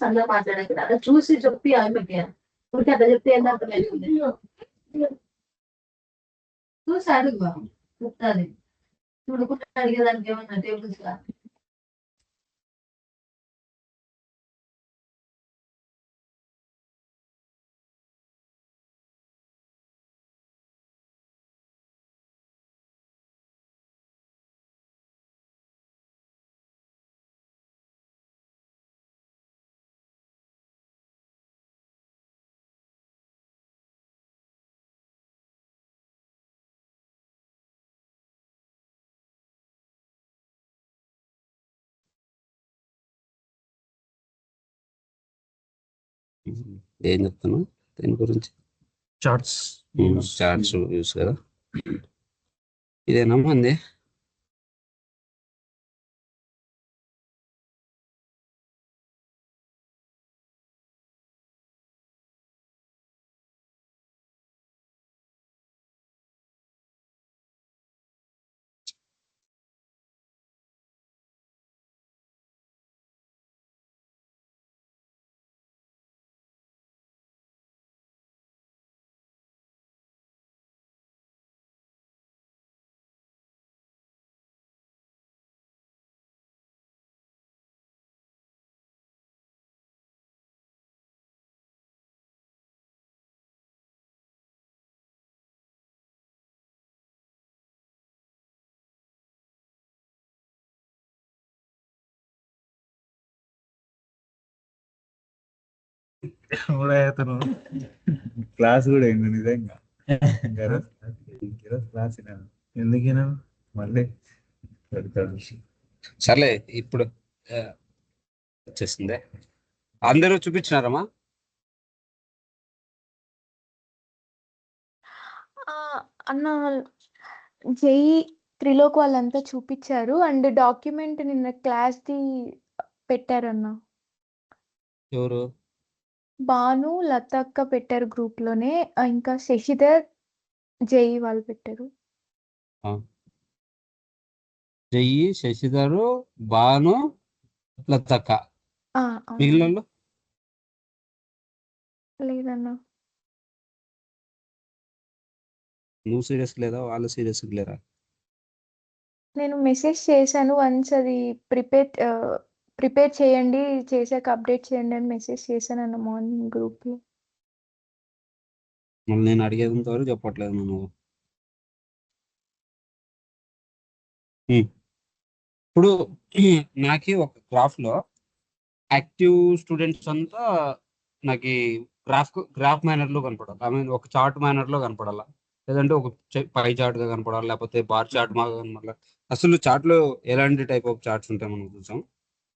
సరదా మాట్లాడక అలా చూసి చెప్పి ఆమెకి ఊరికి అట్లా చెప్తే ఎంత అర్థమైంది చూసి అడుగు చెప్తాది చూడకుండా అడిగేదానికి ఏమన్నా టేబుల్స్ గా ఏం చెప్తాను దీని గురించి? చార్ట్స్ చార్ట్స్ యూస్ కదా. ఇదేనా మంది? అతను క్లాస్ కూడా అయింది నిజంగా. క్లాస్ ఎందుకైనా మళ్ళీ పెడతాడు. సర్లే ఇప్పుడు వచ్చేసిందే. అందరూ చూపించినారమ్మా? అన్న జేఈ త్రిలోక్ వాళ్ళంతా చూపించారు అండ్ డాక్యుమెంట్ నిన్న క్లాస్ది పెట్టారన్న. ఎవరు? భాను లతక్క పెట్టారు గ్రూప్ లోనే, ఇంకా శశిధర్ జేఈ వాళ్ళు పెట్టారు. జయ్యి, శశిధరు, భాను, లతక్క. మిగిలిన లేదన్నా. నువ్వు సీరియస్ లేదా? వాళ్ళు సీరియస్ లేరా? నేను మెసేజ్ చేశాను, వన్స్ అది ప్రిపేర్ చేయండి, చేశాక అప్డేట్ చేయండి అని మెసేజ్ చేశాను అన్న మార్నింగ్ గ్రూప్ లో. మళ్ళీ నేను అడిగేంత వరకు చెప్పట్లేదు నువ్వు. ఇప్పుడు నాకు ఒక గ్రాఫ్ లో యాక్టివ్ స్టూడెంట్స్ అంతా నాకు గ్రాఫ్ మేనర్ లో కనపడాలి. ఐ మీన్ ఒక చార్ట్ మేనర్ లో కనపడాలా, లేదంటే ఒక పై చార్ట్ గా కనపడాలి, లేకపోతే బార్ చార్ట్ మాగా కనపడాలి. అసలు చార్ట్ లో ఎలాంటి టైప్ ఆఫ్ చార్ట్స్ ఉంటాయి మనం చూసాం.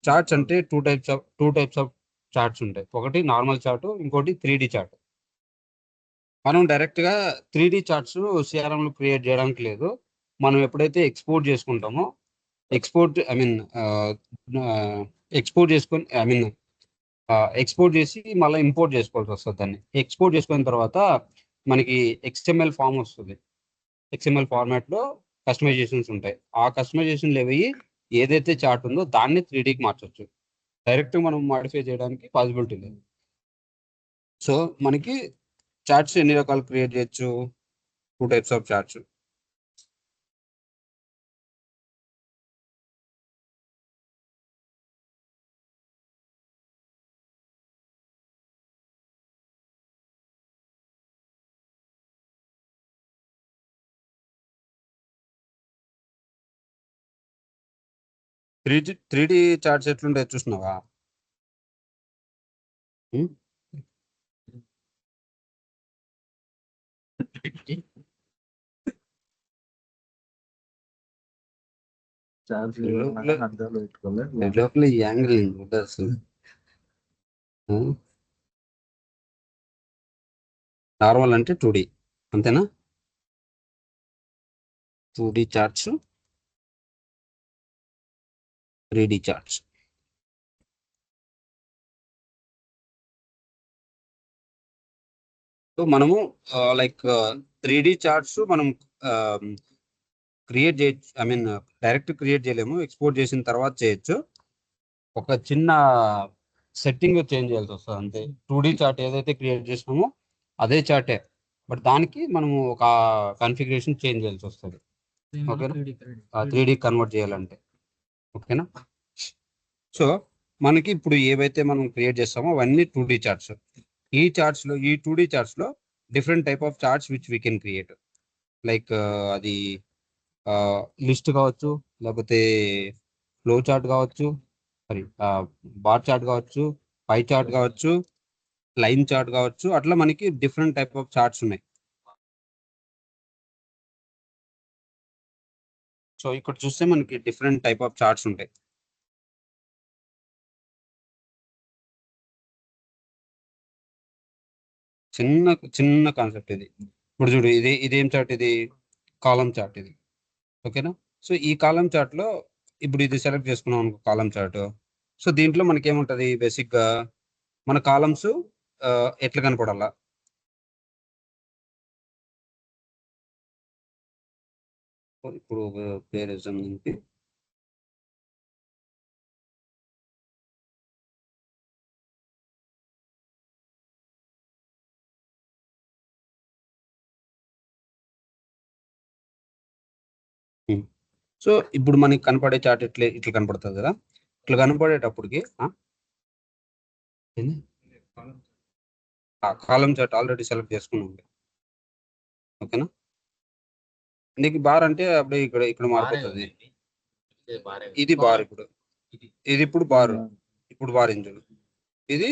చార్ట్స్ అంటే టూ టైప్స్ ఆఫ్ చార్ట్స్ ఉంటాయి. ఒకటి నార్మల్ చార్ట్, ఇంకోటి 3D చార్ట్. మనం డైరెక్ట్ గా 3D చార్ట్స్ సిఆర్ఎం లో క్రియేట్ చేయడానికి లేదు. మనం ఎప్పుడైతే ఎక్స్పోర్ట్ చేసుకుంటామో ఎక్స్పోర్ట్ చేసి మళ్ళీ ఇంపోర్ట్ చేసుకోవాల్సి వస్తుంది. దాన్ని ఎక్స్పోర్ట్ చేసుకున్న తర్వాత మనకి XML ఫామ్ వస్తుంది. XML ఫార్మాట్ లో కస్టమైజేషన్స్ ఉంటాయి. ఆ కస్టమైజేషన్ అవి ఏదైతే చార్ట్ ఉందో దాన్ని 3Dకి మార్చొచ్చు. డైరెక్ట్ మనం మాడిఫై చేయడానికి పాసిబిలిటీ లేదు. సో మనకి చార్ట్స్ ఎన్ని రకాలు క్రియేట్ చేయొచ్చు? 2 types of charts. Three D charts ఎట్లుంటాయి చూసినావా? లోపల ఈ యాంగిల్ ఉంటుంది అసలు. నార్మల్ అంటే 2D అంతేనా? 2D charts, 3D charts. So మనము లైక్ 3D చార్ట్స్ మనం క్రియేట్ చేయొచ్చు. ఐ మీన్ డైరెక్ట్ క్రియేట్ చేయలేము, ఎక్స్పోర్ట్ చేసిన తర్వాత చేయొచ్చు. ఒక చిన్న సెట్టింగ్ చేంజ్ చేయాల్సి వస్తుంది అంతే. 2D చార్ట్ ఏదైతే క్రియేట్ చేసినామో అదే చార్టే, బట్ దానికి మనము ఒక కాన్ఫిగరేషన్ చేంజ్ చేయాల్సి వస్తుంది. ఓకేనా, 3D కన్వర్ట్ చేయాలంటే. ఓకేనా, సో మనకి ఇప్పుడు ఏవైతే మనం క్రియేట్ చేస్తామో అవన్నీ 2D చార్ట్స్. ఈ 2D చార్ట్స్ లో different type of charts which we can create. Like అది లిస్ట్ కావచ్చు, లేకపోతే ఫ్లో చార్ట్ కావచ్చు, సారీ బార్ చార్ట్ కావచ్చు, పై చార్ట్ కావచ్చు, లైన్ చార్ట్ కావచ్చు. అట్లా మనకి డిఫరెంట్ టైప్ ఆఫ్ చార్ట్స్ ఉన్నాయి. సో ఇక్కడ చూస్తే మనకి డిఫరెంట్ టైప్ ఆఫ్ చార్ట్స్ ఉంటాయి. చిన్న చిన్న కాన్సెప్ట్ ఇది. ఇప్పుడు చూడు, ఇదేం చార్ట్, ఇది కాలం చార్ట్ ఇది. ఓకేనా, సో ఈ కాలం చార్ట్ లో ఇప్పుడు ఇది సెలెక్ట్ చేసుకున్నాం అనుకో కాలం చార్ట్. సో దీంట్లో మనకి ఏముంటది, బేసిక్ గా మన కాలమ్స్ ఎట్లా కనపడాలా. ఇప్పుడు పేరు దీనికి సో ఇప్పుడు మనకి కనపడే చార్ట్ ఇట్లా కనపడుతుంది కదా. ఇట్లా కనపడేటప్పటికి కాలం చార్ట్ ఆల్రెడీ సెలెక్ట్ చేసుకున్నాం. ఓకేనా, నీకు బార్ అంటే అప్పుడు ఇక్కడ ఇక్కడ మారిపోతుంది. ఇది బార్, ఇది ఇప్పుడు బార్, ఇప్పుడు బార్ ఇంజన్. ఇది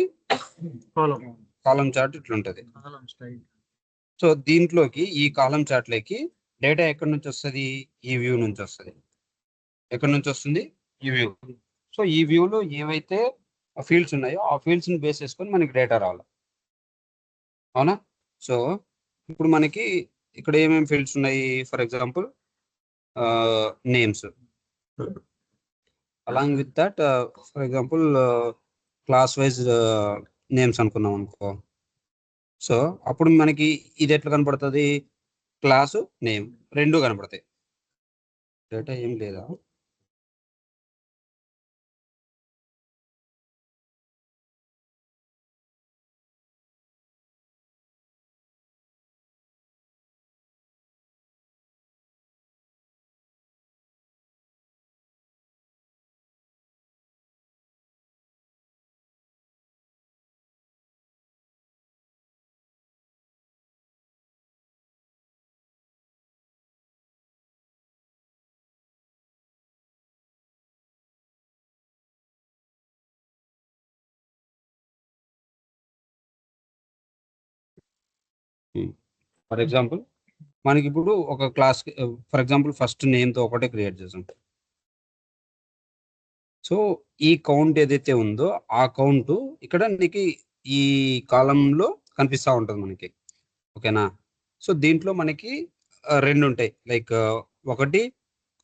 కాలం చార్ట్ ఇట్లుంటది. సో దీంట్లోకి ఈ కాలం చార్ట్ లోకి డేటా ఎక్కడి నుంచి వస్తుంది, ఈ వ్యూ నుంచి వస్తుంది. ఎక్కడి నుంచి వస్తుంది, ఈ వ్యూ. సో ఈ వ్యూలో ఏవైతే ఫీల్డ్స్ ఉన్నాయో ఆ ఫీల్డ్స్ ని బేస్ చేసుకొని మనకి డేటా రావాలి. అవునా, సో ఇప్పుడు మనకి ఇక్కడ ఏమేమి ఫీల్డ్స్ ఉన్నాయి, for example names, along with that for example class wise names అనుకున్నాం అనుకో. సో అప్పుడు మనకి ఇది ఎట్లా కనపడుతుంది, క్లాసు నేమ్ రెండు కనపడతాయి. డేటా ఏం లేదా, ఫర్ ఎగ్జాంపుల్ మనకి ఇప్పుడు ఒక క్లాస్, ఫర్ ఎగ్జాంపుల్ ఫస్ట్ నేమ్తో ఒకటే క్రియేట్ చేసాం. సో ఈ కౌంట్ ఏదైతే ఉందో ఆ కౌంట్ ఇక్కడ నీకు ఈ కాలంలో కనిపిస్తూ ఉంటుంది మనకి. ఓకేనా, సో దీంట్లో మనకి రెండు ఉంటాయి. లైక్ ఒకటి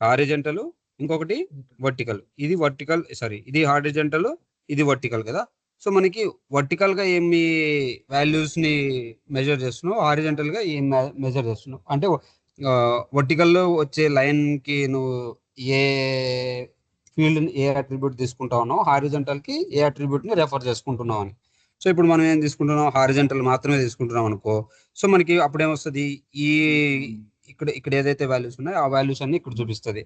హారిజంటల్, ఇంకొకటి వర్టికల్. ఇది వర్టికల్, సారీ ఇది హారిజంటల్, ఇది వర్టికల్ కదా. సో మనకి వర్టికల్ గా ఏమి వాల్యూస్ ని మెజర్ చేస్తున్నావు, హారిజంటల్ గా ఏం మెజర్ చేస్తున్నావు అంటే వర్టికల్ లో వచ్చే లైన్ కి నువ్వు ఏ ఫీల్డ్ ఏ అట్రిబ్యూట్ తీసుకుంటావు, హారిజంటల్ కి ఏ అట్రిబ్యూట్ ని రెఫర్ చేసుకుంటున్నావు అని. సో ఇప్పుడు మనం ఏం తీసుకుంటున్నాం, హారిజంటల్ మాత్రమే తీసుకుంటున్నాం అనుకో. సో మనకి అప్పుడు ఏమొస్తుంది, ఈ ఇక్కడ ఇక్కడ ఏదైతే వాల్యూస్ ఉన్నాయో ఆ వాల్యూస్ అన్ని ఇక్కడ చూపిస్తుంది.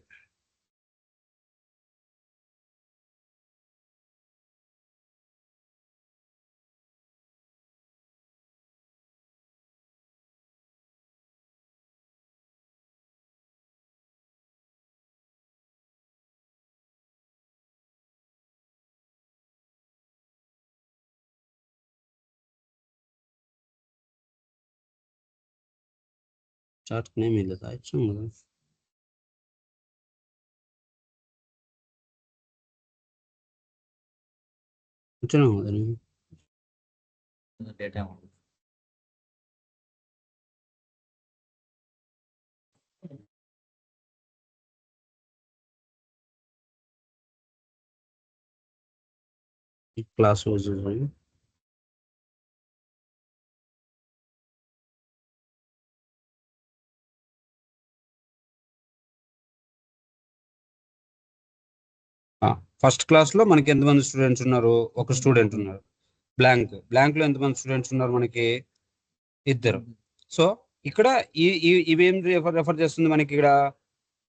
చార్ట్ నేమ్ లేదా ఇచ్చాం కదా. ఇచ్చాను కదా నేను. Data class wise first class లో మనకి ఎంతమంది స్టూడెంట్స్ ఉన్నారు? ఒక స్టూడెంట్ ఉన్నారు. బ్లాంక్ లో ఎంతమంది స్టూడెంట్స్ ఉన్నారు? మనకి ఇద్దరు. సో ఇక్కడ ఇవేం రెఫర్ చేస్తుంది మనకి? ఇక్కడ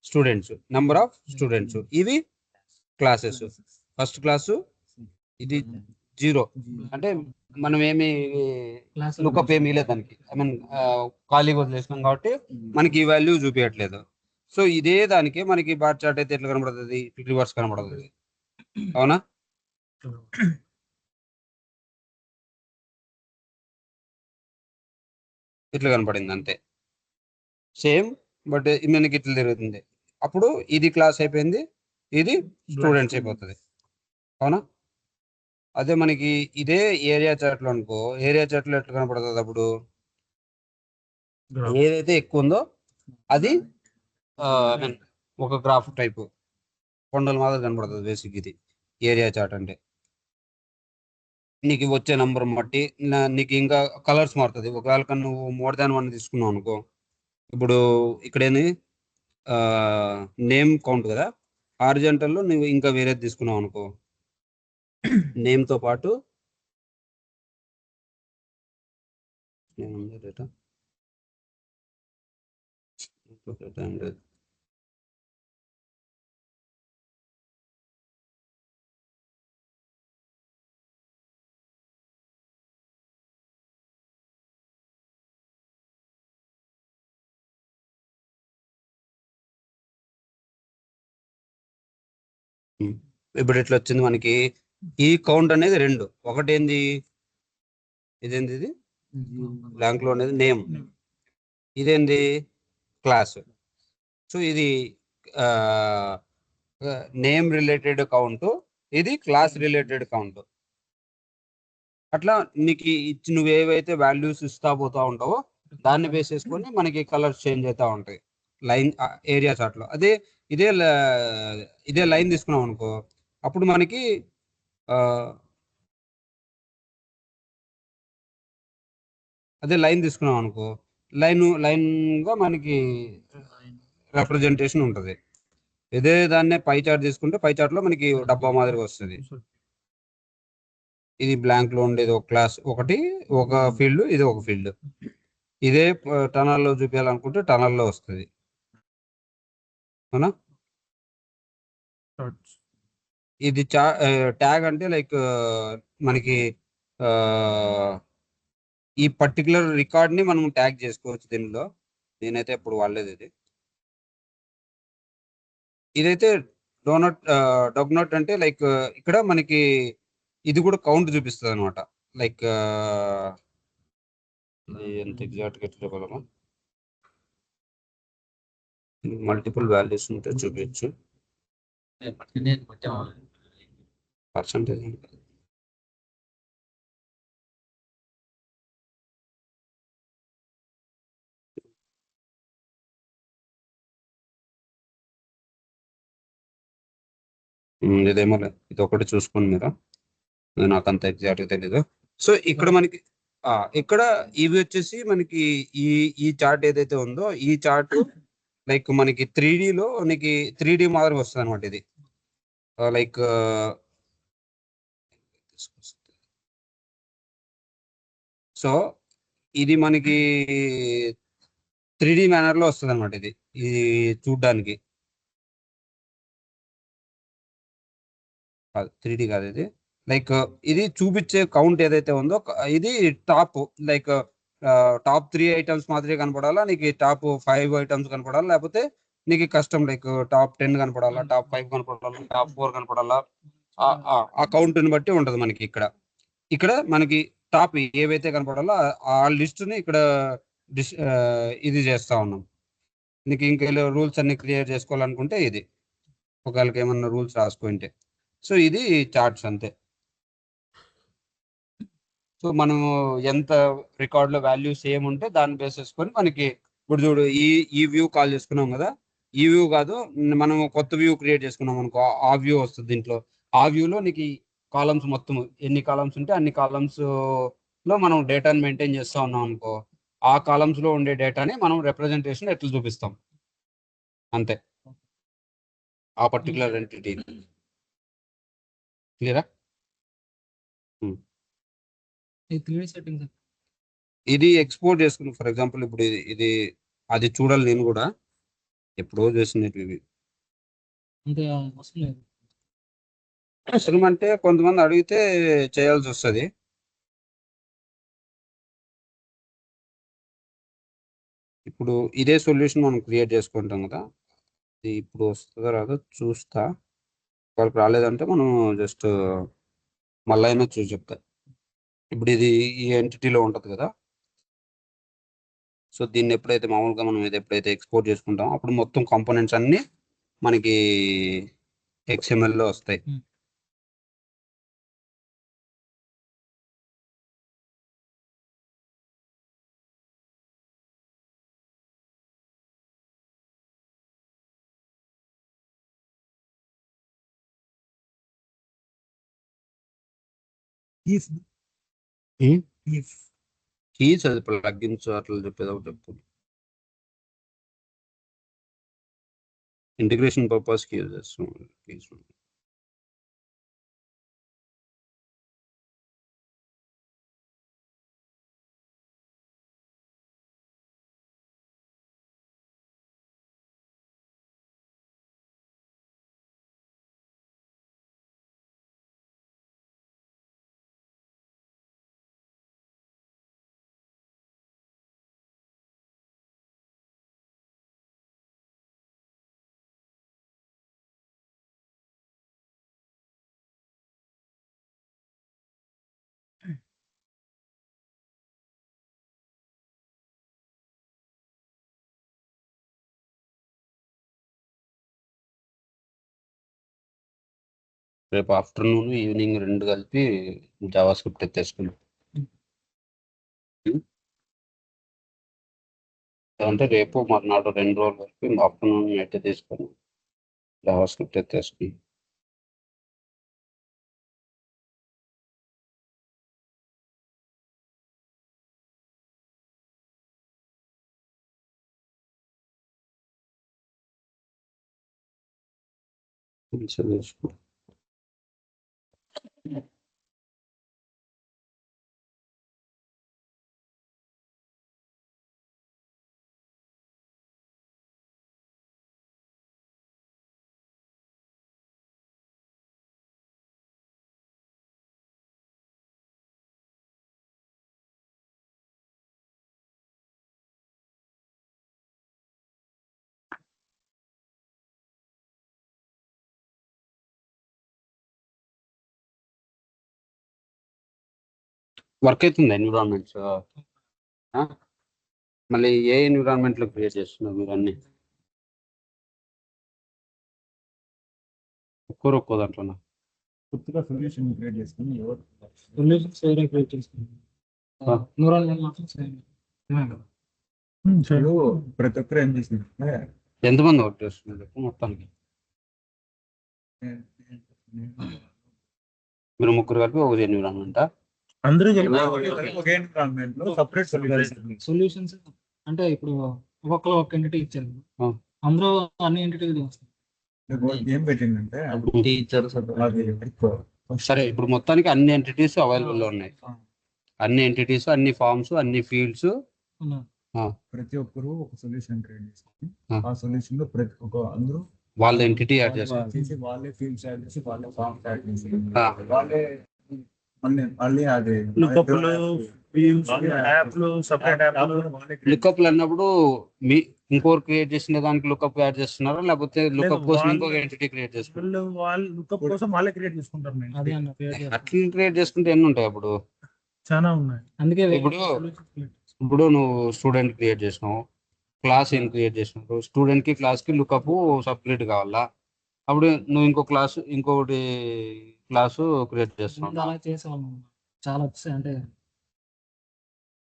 స్టూడెంట్స్, నెంబర్ ఆఫ్ స్టూడెంట్స్, ఇవి క్లాసెస్. ఫస్ట్ క్లాసు ఇది 0 అంటే మనం ఏమి లుకప్ ఏమీ లేదు దానికి. ఐ మీన్ ఖాళీగా వదిలేసినాం కాబట్టి మనకి ఈ వాల్యూ చూపించట్లేదు. సో ఇదే దానికి మనకి బార్ చార్ట్ అయితే ఎట్లా కనబడుతుంది? రివర్స్ కనబడుతుంది. అవునా? ఇట్లా కనపడింది అంతే, సేమ్. బట్ మనకి ఇట్లా తిరుగుతుంది. అప్పుడు ఇది క్లాస్ అయిపోయింది, ఇది స్టూడెంట్స్ అయిపోతుంది. అవునా? అదే మనకి ఇదే ఏరియా చార్ట్ లో అనుకో, ఏరియా చార్ట్ లో ఎట్లా కనపడుతుంది? అప్పుడు ఏదైతే ఎక్కువ ఉందో అది I mean, ఒక గ్రాఫ్ టైప్ కొండల మాదిరి కనపడుతుంది బేసిక్. ఇది ఏరియా చార్ట్ అంటే. నీకు వచ్చే నంబర్ బట్టి నీకు ఇంకా కలర్స్ మారుతుంది. ఒకవేళ నువ్వు మోర్ దాన్ 1 తీసుకున్నావు అనుకో, ఇప్పుడు ఇక్కడేంది నేమ్ కౌంట్ కదా, హారిజాంటల్లో నువ్వు ఇంకా వేరేది తీసుకున్నావు అనుకో, నేమ్ తో పాటు డేటా ఇప్పుడు ఎట్లా వచ్చింది మనకి? ఈ కౌంట్ అనేది 2. ఒకటి ఏంది? ఇదేంది? ఇది బ్లాంక్ లో అనేది నేమ్, ఇదేంది? క్లాస్. సో ఇది నేమ్ రిలేటెడ్ కౌంట్, ఇది క్లాస్ రిలేటెడ్ కౌంట్. అట్లా నీకు ఇచ్చి నువ్వు ఏవైతే వాల్యూస్ ఇస్తా పోతా ఉంటావో దాన్ని బేస్ చేసుకొని మనకి కలర్స్ చేంజ్ అవుతా ఉంటాయి లైన్ ఏరియా చార్ట్ లో. అదే ఇదే లైన్ తీసుకున్నాం అనుకో, అప్పుడు మనకి అదే లైన్ తీసుకున్నాం అనుకో, లైన్ గా మనకి రిప్రజెంటేషన్ ఉంటుంది. ఇదే దాన్నే పై చార్ట్ తీసుకుంటే పై చార్ట్ లో మనకి డబ్బా మాదిరిగా వస్తుంది. ఇది బ్లాంక్ లో ఉండేది ఒక క్లాస్, ఒక ఫీల్డ్, ఇది ఒక ఫీల్డ్. ఇదే టనల్లో చూపించాలనుకుంటే టనల్లో వస్తుంది. అవునా? ఇది ట్యాగ్ అంటే లైక్ మనకి ఈ పర్టికులర్ రికార్డ్ ని మనం ట్యాగ్ చేసుకోవచ్చు దీనిలో. నేనైతే ఎప్పుడు వాడలేదు ఇది. ఇదైతే డొగ్నోట్ అంటే లైక్ ఇక్కడ మనకి ఇది కూడా కౌంట్ చూపిస్తుంది అనమాట. లైక్ ఎంత ఎగ్జాక్ట్ గా చెప్పగలమా? మల్టిపుల్ వాల్యూస్ ఉంటే చూపించు. పర్సంటేజ్ ఇదేమో ఇది ఒకటి చూసుకోండి మీరు, నాకు అంత ఎగ్జాక్ట్ గా తెలీదు. సో ఇక్కడ మనకి ఇక్కడ ఇవి వచ్చేసి మనకి ఈ చార్ట్ ఏదైతే ఉందో ఈ చార్ట్ లైక్ మనకి 3D లో మనకి 3D మాదిరిగా వస్తుంది అనమాట. ఇది లైక్ సో ఇది మనకి 3D మేనర్ లో వస్తుంది అనమాట. ఇది చూడ్డానికి 3D కాదు, ఇది లైక్ ఇది చూపించే కౌంట్ ఏదైతే ఉందో ఇది టాప్, లైక్ టాప్ 3 ఐటమ్స్ మాత్రమే కనపడాలా, నీకు టాప్ 5 ఐటమ్స్ కనపడాలా, లేకపోతే నీకు కష్టం లైక్ టాప్ 10 కనపడాలా, టాప్ 5 కనపడాలా, టాప్ 4 కనపడాలా, ఆ కౌంట్ ని బట్టి ఉంటది మనకి. ఇక్కడ మనకి టాప్ ఏవైతే కనపడాలో ఆ లిస్ట్ ని ఇక్కడ ఇది చేస్తా ఉన్నాం. నీకు ఇంకా రూల్స్ అన్ని క్లియర్ చేసుకోవాలనుకుంటే ఇది ఒకవేళ ఏమన్నా రూల్స్ రాసుకుంటే. సో ఇది చార్ట్స్ అంతే. సో మనము ఎంత రికార్డ్ లో వాల్యూస్ ఏముంటే దాన్ని బేస్ చేసుకొని మనకి ఇప్పుడు చూడు ఈ వ్యూ కాల్ చేసుకున్నాం కదా, ఈ వ్యూ కాదు మనం కొత్త వ్యూ క్రియేట్ చేసుకున్నాం అనుకో, ఆ వ్యూ వస్తుంది దీంట్లో. ఆ వ్యూలో నీకు కాలమ్స్ మొత్తం ఎన్ని కాలమ్స్ ఉంటే అన్ని కాలమ్స్ లో మనం డేటాని మెయింటైన్ చేస్తా ఉన్నాం అనుకో, ఆ కాలమ్స్ లో ఉండే డేటాని మనం రిప్రజెంటేషన్ ఎట్లా చూపిస్తాం అంతే, ఆ పర్టికులర్ ఎంటిటీ. క్లియరా? ఈ 3D సెట్టింగ్స్ ఇది ఎక్స్పోర్ట్ చేసుకుని ఫర్ ఎగ్జాంపుల్ ఇప్పుడు ఇది అది చూడాలి నేను కూడా ఎప్పుడో చేసినట్టు ఇవి. అంతే అవసరం లేదు. అవసరం అంటే కొంతమంది అడిగితే చేయాల్సి వస్తుంది. ఇప్పుడు ఇదే సొల్యూషన్ మనం క్రియేట్ చేసుకుంటాం కదా, ఇది ఇప్పుడు వస్తుందో రాదో చూస్తా. వాళ్ళకి రాలేదంటే మనం జస్ట్ మళ్ళీ అయినా చూసి చెప్తా. ఇప్పుడు ఇది ఈ ఎంటిటీలో ఉంటుంది కదా, సో దీన్ని ఎప్పుడైతే మామూలుగా మనం ఇది ఎప్పుడైతే ఎక్స్పోర్ట్ చేసుకుంటామో అప్పుడు మొత్తం కాంపోనెంట్స్ అన్ని మనకి XML లో వస్తాయి. కీస్ అది ప్లగిన్స్ అట్లా చెప్పేది ఒకటి చెప్పు. ఇంటిగ్రేషన్ పర్పస్ కి యూజ్ చేస్తాం కీస్. రేపు ఆఫ్టర్నూన్ ఈవినింగ్ 2 కలిపి జావా స్క్రిప్ట్ ఎత్తేసుకున్నాం. అంటే రేపు మర్నాడు 2 రోజులు వరకు ఆఫ్టర్నూన్ ఎట్టే తీసుకొని జావా స్క్రిప్ట్ ఎత్తేసుకుని చేసుకో. వర్క్ అవుతుంది ఎన్విరాన్మెంట్స్. మళ్ళీ ఏ ఎన్విరాన్మెంట్ లో క్రియేట్ చేస్తున్నారు మీరు అన్ని? ఒక్కో దాంట్లో కొత్తగా సొల్యూషన్ క్రియేట్ చేసుకుని సొల్యూషన్స్ వేరే క్రియేట్ చేసుకుంటాం. న్యూరల్ మాత్రం సేమ్. ప్రతి ఒక్కరు ఏం చేసిందంటే ఎంతమంది వర్క్ చేస్తున్నారు మొత్తానికి? మీరు ముగ్గురు కలిపి ఒక ఎన్విరాన్మెంటా? అందరూ ఒక ఎన్విరాన్మెంట్ లో సపరేట్ సొల్యూషన్స్ అంటే ఇప్పుడు ఒక్కొక్కరు ఒక ఎంటిటీ ఇచ్చారు, అందరూ అన్ని ఎంటిటీలు చేస్తారు. ఏం పెట్టిందంటే టీచర్స్ సరే, ఇప్పుడు మొత్తానికి అన్ని ఎంటిటీస్ అవైలబుల్ లో ఉన్నాయి. అన్ని ఎంటిటీస్, అన్ని ఫార్మ్స్, అన్ని ఫీల్డ్స్. ప్రతి ఒక్కరు ఒక సొల్యూషన్ క్రియేట్ చేసుకుని ఆ సొల్యూషన్ లో ప్రతి ఒక్క అందరూ వాళ్ళ ఎంటిటీ యాడ్ చేస్తారు, వాళ్ళే ఫీల్డ్స్ యాడ్ చేసి వాళ్ళే ఫార్మ్స్ యాడ్ చేసి వాళ్ళే మళ్ళీ అది లుకప్లు అన్నప్పుడు మీ ఇంకోరు క్రియేట్ చేసిన దానికి లుకప్ యాడ్ చేస్తున్నారా, లేకపోతే లుకప్ కోసం ఇంకొక ఎంటిటీ క్రియేట్ చేస్తున్నారు? వాళ్ళు లుకప్ కోసం వాళ్ళే క్రియేట్ చేసుకుంటారు. అది అన్న అట్లా క్రియేట్ చేసుకుంటే ఎన్ని ఉంటాయి అప్పుడు? చాలా ఉన్నాయి. అందుకే ఇప్పుడు నువ్వు స్టూడెంట్ క్రియేట్ చేసినావు, క్లాస్ ఏం క్రియేట్ చేసినావు, స్టూడెంట్ కి క్లాస్ కి లుకప్ సపరేట్ కావాలా, అప్పుడు నువ్వు ఇంకో క్లాస్ ఇంకొకటి క్లాసు క్రియేట్ చేస్తున్నావు. అలా చేసేవాళ్ళం. చాలా వచ్చాయి, అంటే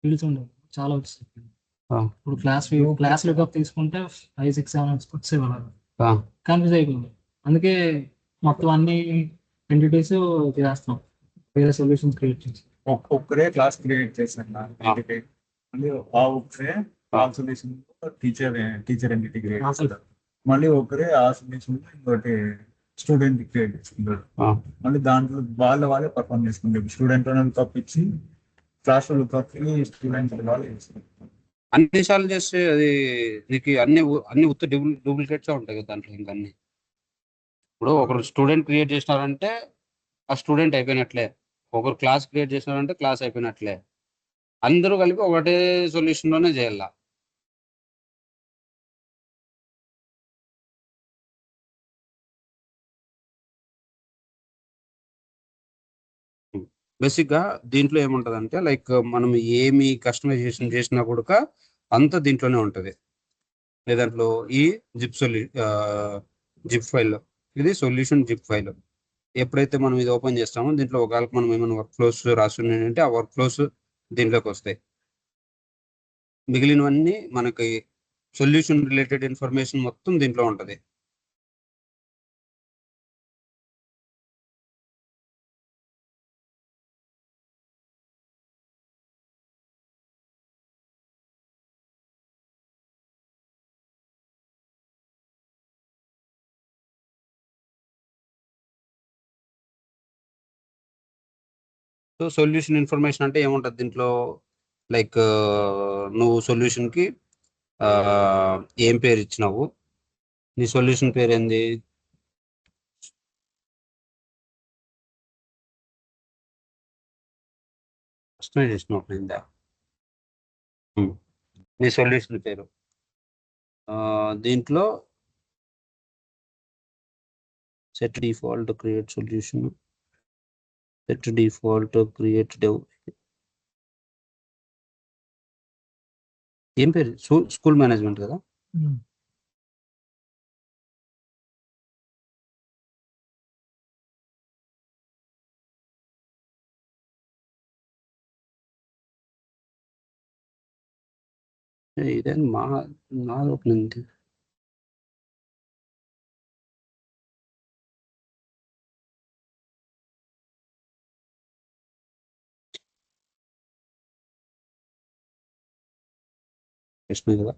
ఫీల్డ్స్ ఉండవు, చాలా వచ్చాయి. ఇప్పుడు క్లాస్ లుకప్ తీసుకుంటే 5, 6, 7 వచ్చేవాళ్ళు. కన్ఫ్యూజ్ అయిపోయింది. అందుకే మొత్తం అన్ని ఎంటిటీస్ చేస్తాం, వేరే సొల్యూషన్స్ క్రియేట్ చేసి. ఒక్కరే క్లాస్ క్రియేట్ చేశాను మళ్ళీ ఆ ఒక్కరే ఆ సొల్యూషన్ టీచర్ ఎంటిటీ క్రియేట్ చేస్తారు. మళ్ళీ ఒకరే ఆ సొల్యూషన్ ఇంకోటి స్టూడెంట్ క్రియేట్ చేసుకుంటారు. మళ్ళీ దాంట్లో వాళ్ళే పర్ఫామ్ చేసుకుంటారు. స్టూడెంట్ లుకప్ ఇచ్చి క్లాస్ లుకప్ స్టూడెంట్ వాళ్ళు చేస్తారు. అన్ని సార్లు చేస్తే అది నీకు అన్ని ఉత్త డూప్లికేట్స్ ఉంటాయి కదా దాంట్లో. ఇంకా అన్ని ఇప్పుడు ఒకరు స్టూడెంట్ క్రియేట్ చేసినారంటే ఆ స్టూడెంట్ అయిపోయినట్లే, ఒకరు క్లాస్ క్రియేట్ చేసినారంటే క్లాస్ అయిపోయినట్లే. అందరూ కలిపి ఒకటే సొల్యూషన్ లోనే చేయాల. బేసిక్ గా దీంట్లో ఏముంటదంటే లైక్ మనం ఏమి కస్టమైజేషన్ చేసినా కూడా అంతా దీంట్లోనే ఉంటది. దాంట్లో ఈ జిప్ ఫైల్, ఇది సొల్యూషన్ జిప్ ఫైల్. ఎప్పుడైతే మనం ఇది ఓపెన్ చేస్తామో దీంట్లో ఒకవేళ మనం ఏమైనా వర్క్ ఫ్లోస్ రాస్తున్నాయంటే ఆ వర్క్ ఫ్లోస్ దీంట్లోకి వస్తాయి. మిగిలినవన్నీ మనకి సొల్యూషన్ రిలేటెడ్ ఇన్ఫర్మేషన్ మొత్తం దీంట్లో ఉంటది. సో సొల్యూషన్ ఇన్ఫర్మేషన్ అంటే ఏముంటది దీంట్లో, లైక్ నువ్వు సొల్యూషన్ కి ఏం పేరు ఇచ్చినావు, నీ సొల్యూషన్ పేరు ఏంది, కస్టమైజేషన్ ఓపెన్ నీ సొల్యూషన్ పేరు. దీంట్లో set default create solution, set default create dev, ఏం పేరు, స్కూల్ మేనేజ్మెంట్ కదా. ఇదేం నాది ఓపెన్ ఉంది. కృష్ణ కదా.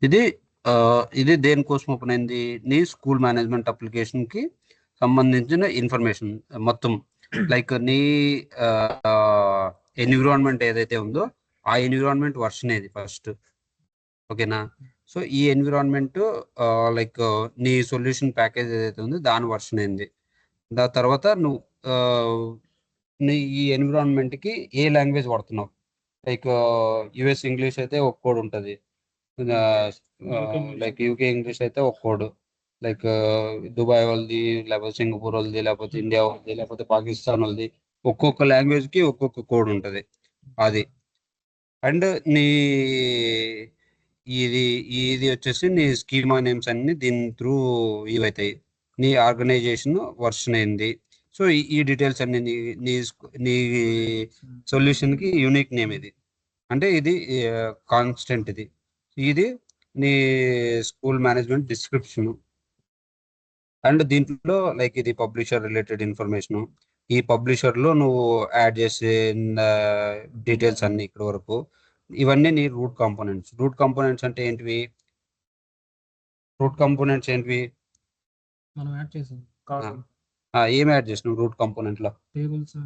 ఇది ఇది దేనికోసం ఓపెన్ అయింది, నీ స్కూల్ మేనేజ్మెంట్ అప్లికేషన్ కి సంబంధించిన ఇన్ఫర్మేషన్ మొత్తం. లైక్ నీ ఎన్విరాన్మెంట్ ఏదైతే ఉందో ఆ ఎన్విరాన్మెంట్ వర్షన్ ఏది ఫస్ట్, ఓకేనా. సో ఈ ఎన్విరాన్మెంట్ లైక్ నీ సొల్యూషన్ ప్యాకేజ్ ఏదైతే ఉందో దాని వర్షన్ ఏంది. దాని తర్వాత నువ్వు నీ ఈ ఎన్విరాన్మెంట్ కి ఏ లాంగ్వేజ్ వాడుతున్నావు. లైక్ యుఎస్ ఇంగ్లీష్ అయితే ఒక కోడ్ ఉంటుంది, లైక్ యూకే ఇంగ్లీష్ అయితే ఒక కోడ్, లైక్ దుబాయ్ వాళ్ళది, లేకపోతే సింగపూర్ వాళ్ళది, లేకపోతే ఇండియా వాళ్ళది, లేకపోతే పాకిస్తాన్ వాళ్ళది, ఒక్కొక్క లాంగ్వేజ్ కి ఒక్కొక్క కోడ్ ఉంటుంది అది. అండ్ నీ ఇది ఇది వచ్చేసి నీ స్కీమా నేమ్స్ అన్ని దీని త్రూ ఇవైతాయి. నీ ఆర్గనైజేషన్ వర్షన్ అయింది. సో ఈ డీటెయిల్స్ అన్ని నీ సొల్యూషన్ కి యూనిక్ నేమ్ ఇది, అంటే ఇది కాన్స్టెంట్ ఇది. ఇది నీ స్కూల్ మేనేజ్మెంట్ డిస్క్రిప్షన్. అండ్ దీంట్లో లైక్ ఇది పబ్లిషర్ రిలేటెడ్ ఇన్ఫర్మేషన్. ఈ పబ్లిషర్ లో నువ్వు యాడ్ చేసే డీటెయిల్స్ అన్ని ఇక్కడ వరకు. ఇవన్నీ నీ రూట్ కాంపోనెంట్స్. రూట్ కాంపోనెంట్స్ అంటే ఏంటివి, రూట్ కాంపోనెంట్స్ ఏంటివి మనం యాడ్ చేసాం. ఏం యాడ్ చేసినావు రూట్ కాంపోనెంట్ లో, టేబుల్స్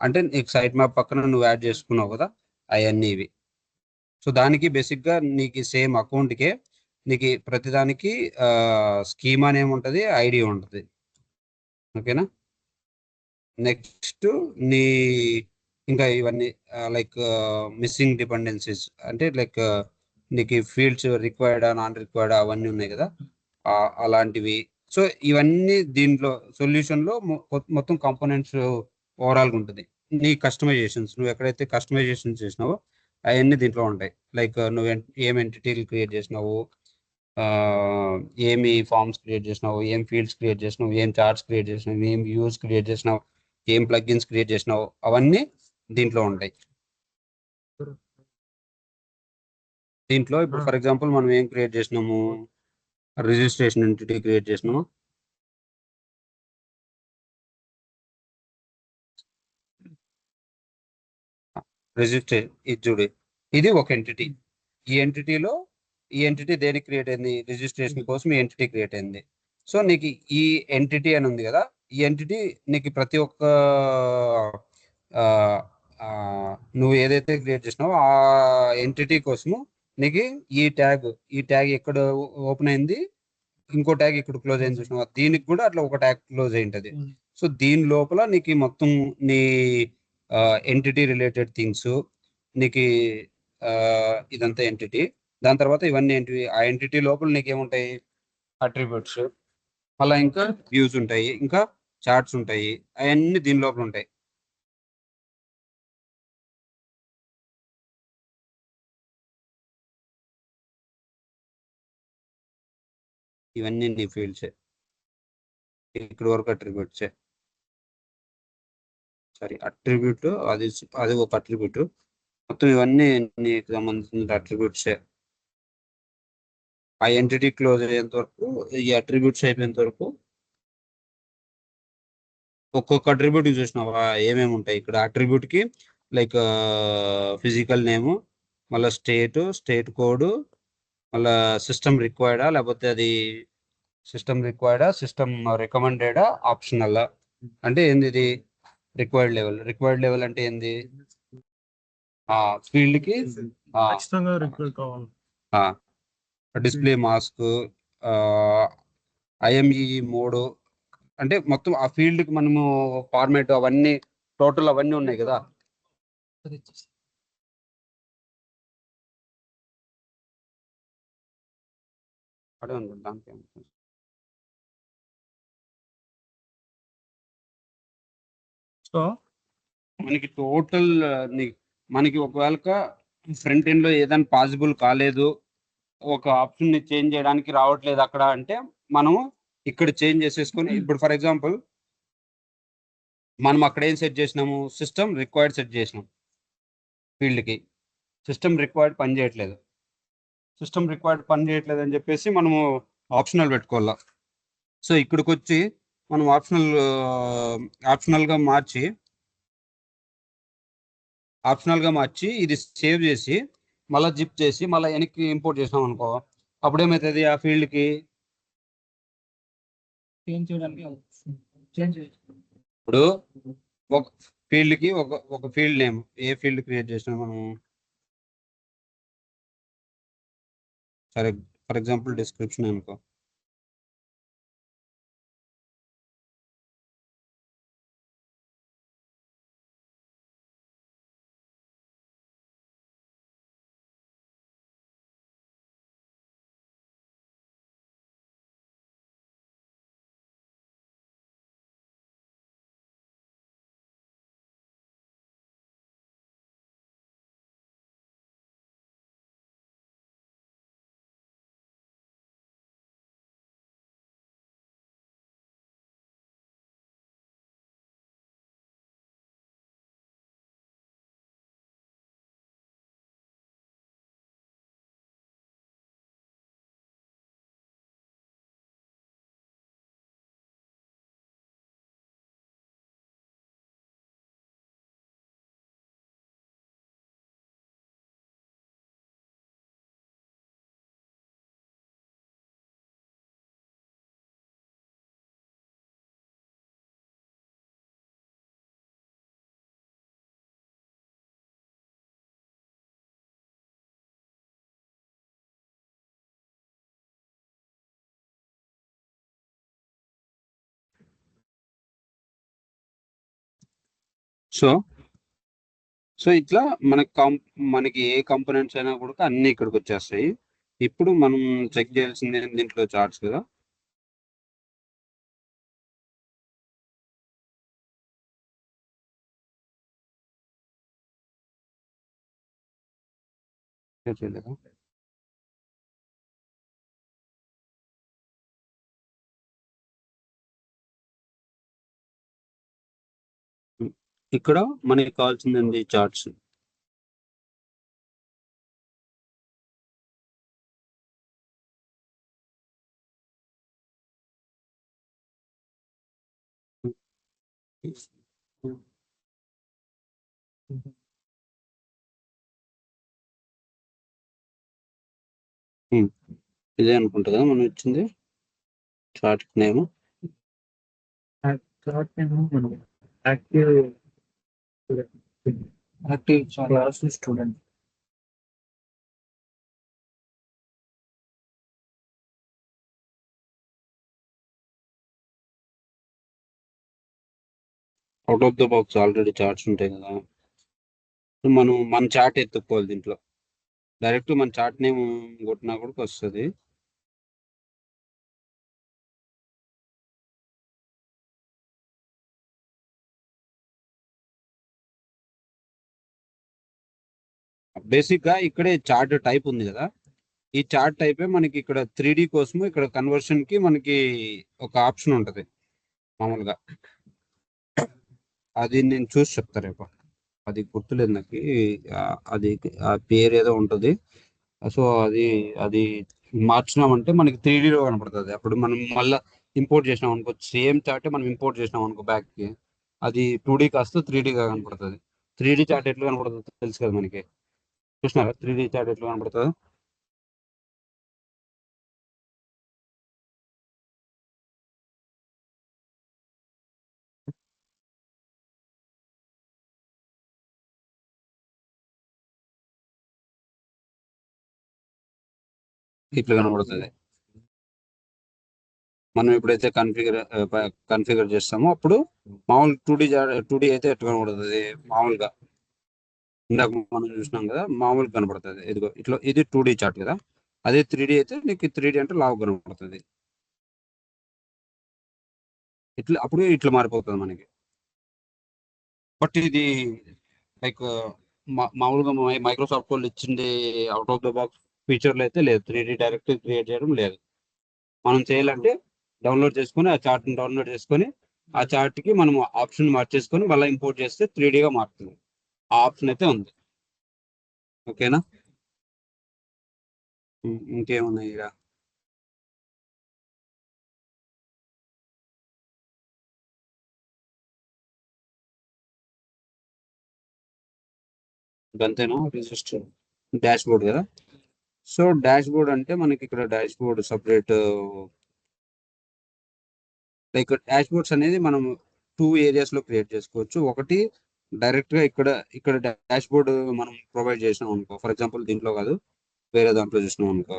అంటే నీకు సైట్ మ్యాప్ పక్కన నువ్వు యాడ్ చేసుకున్నావు కదా అవన్నీ ఇవి. సో దానికి బేసిక్ గా నీకు సేమ్ అకౌంట్కే నీకు ప్రతిదానికి స్కీమా నేమ్ ఉంటుంది, ఐడి ఉంటుంది, ఓకేనా. నెక్స్ట్ నీ ఇంకా ఇవన్నీ లైక్ మిస్సింగ్ డిపెండెన్సీస్ అంటే లైక్ నీకు ఫీల్డ్స్ రిక్వైర్డా నాన్ రిక్వైర్డా అవన్నీ ఉన్నాయి కదా అలాంటివి. సో ఇవన్నీ దీంట్లో సొల్యూషన్ లో మొత్తం కాంపోనెంట్స్ ఓవరాల్ గా ఉంటుంది. నీ కస్టమైజేషన్స్ నువ్వు ఎక్కడైతే కస్టమైజేషన్ చేసినావో అవన్నీ దీంట్లో ఉంటాయి. లైక్ నువ్వు ఏం ఎంటిటీలు క్రియేట్ చేసినావు, ఏమి ఫార్మ్స్ క్రియేట్ చేసినావు, ఏం ఫీల్డ్స్ క్రియేట్ చేసినావు, ఏం చార్ట్స్ క్రియేట్ చేసినావు, ఏం వ్యూస్ క్రియేట్ చేసినావు, ఏం ప్లగ్ఇన్స్ క్రియేట్ చేసినావు, అవన్నీ దీంట్లో ఉంటాయి. దీంట్లో ఇప్పుడు ఫర్ ఎగ్జాంపుల్ మనం ఏం క్రియేట్ చేసినాము, రిజిస్ట్రేషన్ ఎంటిటీ క్రియేట్ చేసినాము. రిజిస్టర్ ఇది చూడు, ఇది ఒక ఎంటిటీ. ఈ ఎంటిటీలో ఈ ఎంటిటీ దేనికి క్రియేట్ అయింది? రిజిస్ట్రేషన్ కోసం ఈ ఎంటిటీ క్రియేట్ అయింది. సో నీకు ఈ ఎంటిటీ అని ఉంది కదా, ఈ ఎంటిటీ నీకు ప్రతి ఒక్క ఆ, ఆ, నువ్వు ఏదైతే క్రియేట్ చేసినావో ఆ ఎంటిటీ కోసము నీకు ఈ ట్యాగ్ ఎక్కడ ఓపెన్ అయింది, ఇంకో ట్యాగ్ ఇక్కడ క్లోజ్ అయింది చూసినావా, దీనికి కూడా అట్లా ఒక ట్యాగ్ క్లోజ్ అయి ఉంటుంది. సో దీని లోపల నీకు ఈ మొత్తం నీ ఎంటిటీ రిలేటెడ్ థింగ్స్, నీకు ఆ, ఇదంతా ఎంటిటీ. దాని తర్వాత ఇవన్నీ ఏంటివి? ఆ ఎంటిటీ లోపల నీకు ఏముంటాయి? అట్రిబ్యూట్స్, మళ్ళీ ఇంకా వ్యూస్ ఉంటాయి, ఇంకా చార్ట్స్ ఉంటాయి, అవన్నీ దీని లోపల ఉంటాయి. ఇవన్నీ నీ ఫీల్డ్సే, ఇక్కడ వరకు అట్రిబ్యూట్సే. సారీ, అట్రిబ్యూట్ అది అది ఒక అట్రిబ్యూట్. మొత్తం ఇవన్నీ నీకు సంబంధించిన అట్రిబ్యూట్సే. ఆ ఎంటిటీ క్లోజ్ అయ్యేంత వరకు, ఈ అట్రిబ్యూట్స్ అయిపోయేంత వరకు ఒక్కొక్క అట్రిబ్యూట్ చూసినావా ఏమేమి ఉంటాయి ఇక్కడ అట్రిబ్యూట్ కి? లైక్ ఫిజికల్ నేము, మళ్ళీ స్టేట్ కోడ్, మళ్ళీ సిస్టమ్ రిక్వైర్డా, లేకపోతే అది సిస్టమ్ రికమెండెడా, ఆప్షనల్. అంటే ఏంది ఇది? రిక్వైర్డ్ లెవెల్ అంటే ఏంది? ఫీల్డ్ కి ఖచ్చితంగా రిక్వైర్ కావాలి. డిస్ప్లే మాస్క్, ఐఎంఈ మోడ్, అంటే మొత్తం ఆ ఫీల్డ్ కి మనము ఫార్మేట్ అవన్నీ టోటల్ అవన్నీ ఉన్నాయి కదా. అదే ఉంది దానికి. సో మనకి టోటల్ మనకి ఒకవేళ ఫ్రంట్ ఎండ్ లో ఏదైనా పాసిబుల్ కాలేదు, ఒక ఆప్షన్ ని చేంజ్ చేయడానికి రావట్లేదు అక్కడ అంటే, మనము ఇక్కడ చేంజ్ చేసేసుకొని, ఇప్పుడు ఫర్ ఎగ్జాంపుల్ మనం అక్కడ ఏం సెట్ చేసినాము? సిస్టమ్ రిక్వైర్డ్ సెట్ చేసినాం. ఫీల్డ్ కి సిస్టమ్ రిక్వైర్డ్ పని చేయట్లేదు అని చెప్పేసి మనము ఆప్షనల్ పెట్టుకోవాలా. సో ఇక్కడికి వచ్చి మనం ఆప్షనల్ గా మార్చి ఇది సేవ్ చేసి మళ్ళీ జిప్ చేసి మళ్ళీ వెనక్కి ఇంపోర్ట్ చేసినాం అనుకో, అప్పుడు ఏమవుతుంది? ఆ ఫీల్డ్ కి చేంజ్ చేయడానికి చేంజ్ ఇప్పుడు ఒక ఫీల్డ్ కి ఒక ఫీల్డ్ నేమ్, ఏ ఫీల్డ్ క్రియేట్ చేసినా మనం, సరే ఫర్ ఎగ్జాంపుల్ డిస్క్రిప్షన్ అనుకో. సో సో ఇట్లా మనకి ఏ కంపోనెంట్స్ అయినా కూడా అన్ని ఇక్కడికి వచ్చేస్తాయి. ఇప్పుడు మనం చెక్ చేయాల్సింది దీంట్లో చార్ట్స్ కదా. చేయలేదా? ఇక్కడ మనకి కావాల్సింది చార్ట్స్. ఇదే అనుకుంటా కదా మనం ఇచ్చింది chart name. Active active class student. Out of the box already charts ఉంటాయి కదా, మనం మన చార్ట్ ఎత్తుక్కోవాలి దీంట్లో. డైరెక్ట్ మన చార్ట్ నేమ్ కొట్టినా కూడా వస్తుంది. బేసిక్ గా ఇక్కడే చార్ట్ టైప్ ఉంది కదా, ఈ చార్ట్ టైపే మనకి ఇక్కడ 3D కోసము ఇక్కడ కన్వర్షన్ కి మనకి ఒక ఆప్షన్ ఉంటది మామూలుగా. అది నేను చూసి చెప్తా రేపు, అది గుర్తులేదు నాకు. అది ఆ పేరు ఏదో ఉంటుంది. సో అది అది మార్చినామంటే మనకి 3Dలో కనపడుతుంది. అప్పుడు మనం మళ్ళీ ఇంపోర్ట్ చేసినాం అనుకో, సేమ్ చార్ట్ మనం ఇంపోర్ట్ చేసినాం అనుకో బ్యాక్ కి, అది 2D కాస్త 3Dగా కనపడుతుంది. 3D చార్ట్ ఎట్లా కనపడుతుంది తెలుసు కదా మనకి, చూసినారా 3D చార్ట్ ఎట్లా కనపడుతుంది? ఇట్లా కనబడుతుంది. మనం ఎప్పుడైతే కన్ఫిగర్ చేస్తామో అప్పుడు మామూలు 2D అయితే ఎట్లా కనబడుతుంది మామూలుగా, ఇందాక మనం చూసినాం కదా మామూలుగా కనబడుతుంది. ఇదిగో ఇట్లా, ఇది 2D చార్ట్ కదా. అదే 3D అయితే నీకు 3D అంటే లావు కనబడుతుంది. ఇట్లా అప్పుడు ఇట్లా మారిపోతుంది మనకి. బట్ ఇది లైక్ మామూలుగా మైక్రోసాఫ్ట్ వాళ్ళు ఇచ్చింది అవుట్ ఆఫ్ ద బాక్స్ ఫీచర్లు అయితే లేదు. 3D డైరెక్ట్ క్రియేట్ చేయడం లేదు. మనం చేయాలంటే డౌన్లోడ్ చేసుకొని ఆ చార్ట్ని డౌన్లోడ్ చేసుకొని ఆ చార్ట్కి మనం ఆప్షన్ మార్చేసుకొని మళ్ళీ ఇంపోర్ట్ చేస్తే 3Dగా మారుతుంది. ఆ ఆప్షన్ అయితే ఉంది. ఓకేనా? ఇంకేమున్నాయి ఇక? అంతేనా? జస్ట్ డాష్ బోర్డ్ కదా. సో డాష్ బోర్డ్ అంటే మనకి ఇక్కడ dash board separate, like dash boards అనేది మనం 2 ఏరియాస్ లో క్రియేట్ చేసుకోవచ్చు. ఒకటి డైరెక్ట్ గా ఇక్కడ ఇక్కడ డాష్ బోర్డ్ మనం ప్రొవైడ్ చేసినాం అనుకో, ఫర్ ఎగ్జాంపుల్ దీంట్లో కాదు వేరే దాంట్లో చూసినాం అనుకో,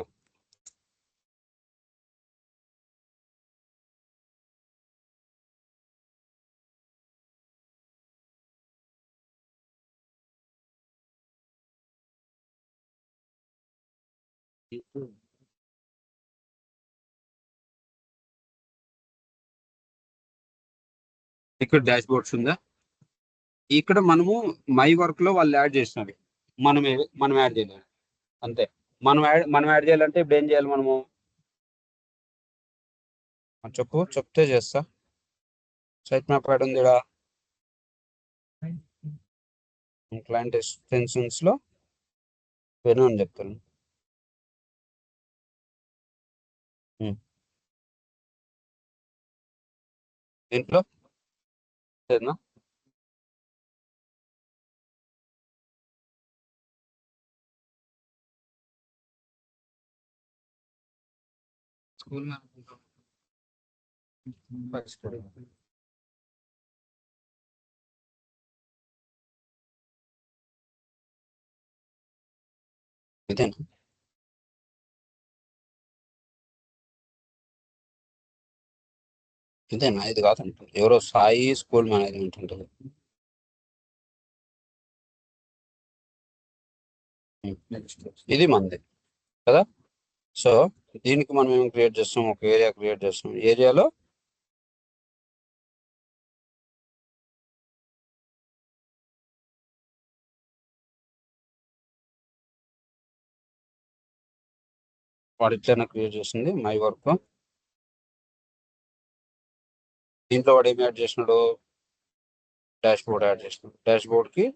ఇక్కడ డాష్ బోర్డ్స్ ఉందా, ఇక్కడ మనము మై వర్క్ లో వాళ్ళు యాడ్ చేసినవి మనం యాడ్ చేయలేదు అంతే. మనం యాడ్ చేయాలంటే ఇప్పుడు ఏం చేయాలి మనము, చెప్తే చేస్తా. సైట్ మ్యాప్ యాడ్ ఉంది ఇక్కడ, క్లయింట్ ఎక్స్టెన్షన్స్ లో వెను అని చెప్తాను. దీంట్లో లేదనా? స్కూల్ ఇదేనా? ఇదేనా? ఇది కాదంటారు ఎవరో సాయి స్కూల్ మేనేజ్మెంట్ ఉంటుంది. ఇది మంది కదా. సో దీనికి మనం ఏం క్రియేట్ చేస్తాం, ఒక ఏరియా క్రియేట్ చేస్తాం. ఏరియాలో వాడు ఇట్లైనా క్రియేట్ చేసింది మై వర్క్. దీంట్లో వాడు ఏం యాడ్ చేసినాడు, డాష్ బోర్డ్ యాడ్ చేసినాడు. డాష్ బోర్డ్ కి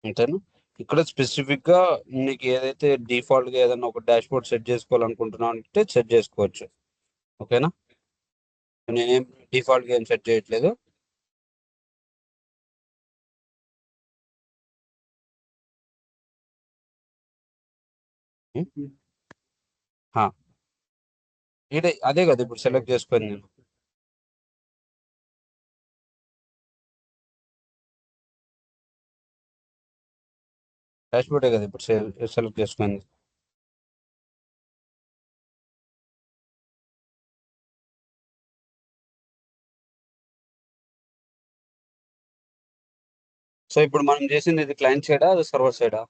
అంతేనా? ఇక్కడ స్పెసిఫిక్ గా నీకు ఏదైతే డిఫాల్ట్ గా ఏదైనా ఒక డాష్ బోర్డ్ సెట్ చేసుకోవాలనుకుంటున్నావు అంటే సెట్ చేసుకోవచ్చు. ఓకేనా? నేనేం డిఫాల్ట్ గా ఏం సెట్ చేయట్లేదు. ఇదే అదే కదా ఇప్పుడు సెలెక్ట్ చేసుకొని నేను. డాష్ బోర్డే కదా ఇప్పుడు సెలెక్ట్ చేసుకుంది. సో ఇప్పుడు మనం చేసింది ఇది క్లయింట్ సైడా అది సర్వర్ సైడా?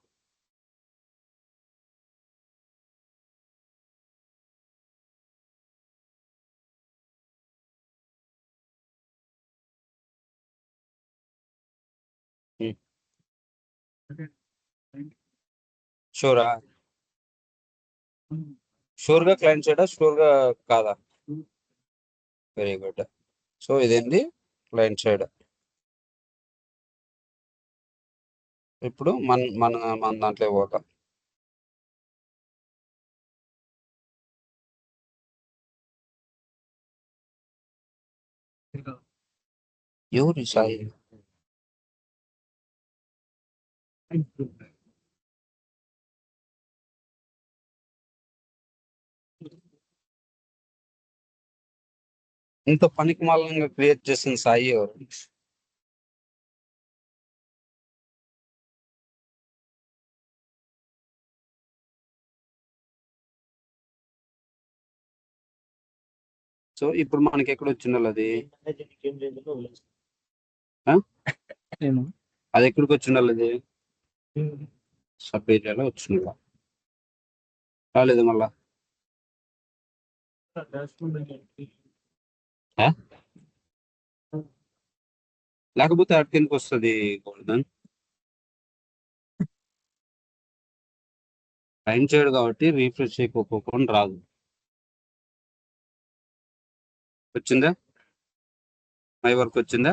షూరా? షూర్ గా క్లయింట్ సైడా షూర్ గా కాదా? Very good. సో ఇదేంటి క్లయింట్ సైడ్. ఇప్పుడు మన మన మన దాంట్లో పోతాం. ఎవరి సాయి? ఇంత పనికిమాలంగా క్రియేట్ చేసిన సాయి ఎవరు? సో ఇప్పుడు మనకి ఎక్కడ వచ్చిండాలి అది? ఆ? ఏమో అది ఎక్కడికి వచ్చిండాలి అది? సబ్ ఏరియాలో వచ్చిందా? రాలేదు మళ్ళా. ఆ? లేకపోతే అక్కడికి వస్తుంది గోల్డెన్ టైం చేయడు కాబట్టి రీఫ్రెష్ చేయకపోకుండా రాదు. వచ్చిందా? మై వర్క్ వచ్చిందా?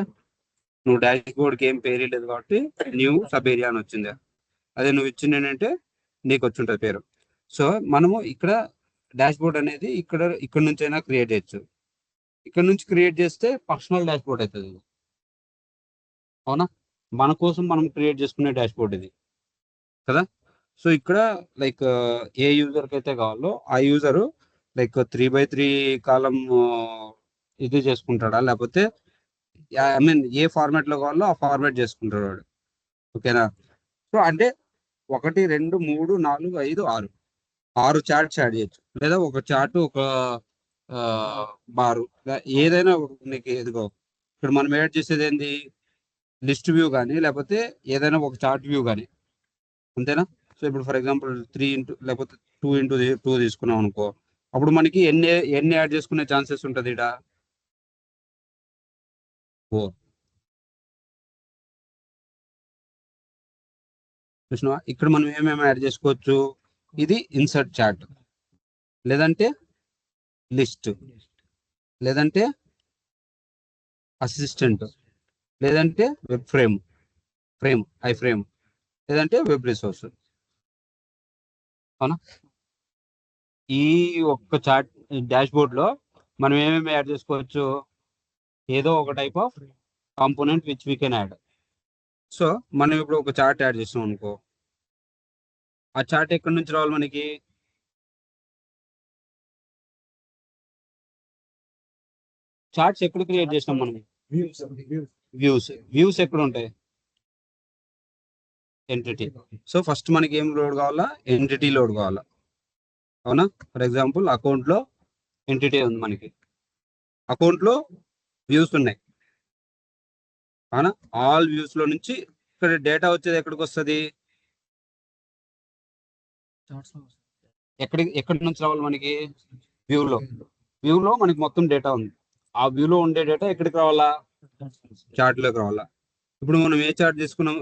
నువ్వు డాష్ బోర్డ్కి ఏం పేరు లేదు కాబట్టి న్యూ సబ్ ఏరియా అని వచ్చిందా? అదే నువ్వు ఇచ్చింది ఏంటంటే నీకు వచ్చి ఉంటుంది పేరు. సో మనము ఇక్కడ డాష్ బోర్డ్ అనేది ఇక్కడ నుంచి అయినా క్రియేట్ చేయొచ్చు. ఇక్కడ నుంచి క్రియేట్ చేస్తే పర్సనల్ డాష్ బోర్డ్ అవుతుంది ఇది. అవునా? మన కోసం మనం క్రియేట్ చేసుకునే డాష్ బోర్డ్ ఇది కదా. సో ఇక్కడ లైక్ ఏ యూజర్కి అయితే కావాలో ఆ యూజరు లైక్ 3x3 కాలం ఇది చేసుకుంటాడా, లేకపోతే ఐ మీన్ ఏ ఫార్మాట్ లో కావాలో ఆ ఫార్మాట్ చేసుకుంటాడు వాడు. ఓకేనా? సో అంటే 1 2 3 4 5 6 చార్ట్స్ యాడ్ చేయొచ్చు, లేదా ఒక చార్ట్ ఒక బారు ఏదైనా నీకు ఎదుగో. ఇక్కడ మనం యాడ్ చేసేది ఏంది? లిస్ట్ వ్యూ కానీ లేకపోతే ఏదైనా ఒక చార్ట్ వ్యూ కానీ. అంతేనా? సో ఇప్పుడు ఫర్ ఎగ్జాంపుల్ 3 లేకపోతే 2x2 తీసుకున్నాం అనుకో, అప్పుడు మనకి ఎన్ని ఎన్ని యాడ్ చేసుకునే ఛాన్సెస్ ఉంటుంది ఇక్కడ? 4. చూసినావా? ఇక్కడ మనం ఏమేమి యాడ్ చేసుకోవచ్చు? ఇది ఇన్సర్ట్ చార్ట్, లేదంటే లిస్ట్, లేదంటే అసిస్టెంట్, లేదంటే వెబ్ ఫ్రేమ్ ఐ ఫ్రేమ్, లేదంటే వెబ్ రిసోర్స్. అవునా? ఈ ఒక్క చార్ట్ డాష్ బోర్డ్ లో మనం ఏమేమి యాడ్ చేసుకోవచ్చు? ఏదో ఒక type of component which we can add. So మనం ఇప్పుడు ఒక చార్ట్ యాడ్ చేసాం అనుకో, ఆ చార్ట్ ఎక్కడి నుంచి రావాలి మనకి? చార్ట్స్ ఎక్కడ క్రియేట్ చేసినాం మనం? వ్యూస్ ఎక్కడ ఉంటాయి? ఎంటిటీ. సో ఫస్ట్ మనకి ఏం లోడ్ కావాలా? ఎంటిటీ లోడ్ కావాలా. అవునా? ఫర్ ఎగ్జాంపుల్ అకౌంట్ లో ఎంటిటీ ఉంది మనకి, అకౌంట్ లో వ్యూస్ ఉన్నాయి. అవునా? ఆల్ వ్యూస్ లో నుంచి ఇక్కడ డేటా వచ్చేది ఎక్కడికి వస్తుంది? ఎక్కడి నుంచి రావాలి మనకి? వ్యూలో మనకి మొత్తం డేటా ఉంది. ఆ వ్యూలో ఉండే డేటా ఎక్కడికి రావాలా? చార్ట్ లోకి రావాలా. ఇప్పుడు మనం ఏ చార్ట్ తీసుకున్నాం?